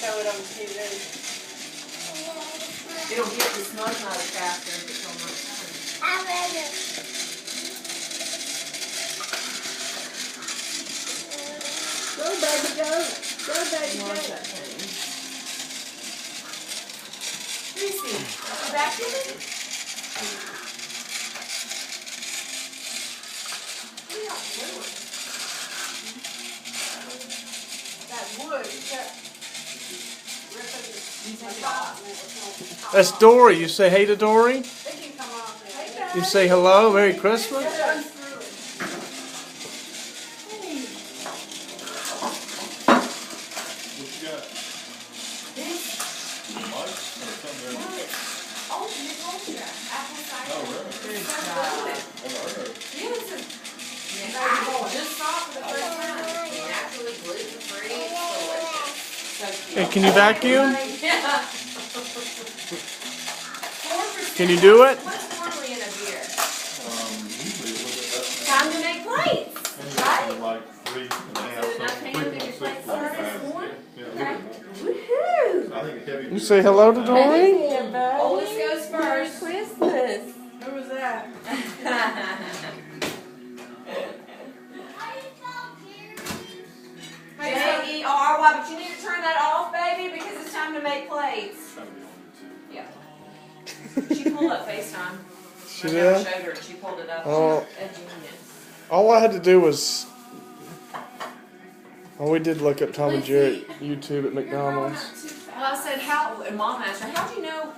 show it on TV. It'll get the smoke out faster if it's on my phone. Go, baby, go. Go, baby, go. Reese, you vacuuming? What are y'all doing? That wood, it's got ripping the top. That's Dory. You say hey to Dory? They can come off there. You say hello, Merry Christmas? Hey. What you got? Mice or something? Oh, you told me that. Apple cider. Oh, really? Good Oh, Yes. I just saw it for the first time. Naturally gluten-free. It's delicious. So cute. Hey, can you vacuum? Yeah. Can you do it? What's normally in a beer? Usually a little bit less. Time to make plates, right? Like 3.5, So enough hands in your 3.6, plates for this one? Yeah, Okay. woohoo! Woohoo! I think heavy. You say hello to Dory? Oldest goes first. Christmas. Who was that? Jackie, oh, why? But you need to turn that off, baby, because it's time to make plates. Yeah. She pulled up FaceTime. She I never did? showed her, and she pulled it up. Oh. A genius. All I had to do was... Oh, we did look up Tom and Jerry YouTube at McDonald's. Well, I said, how, and Mom asked her, how'd you know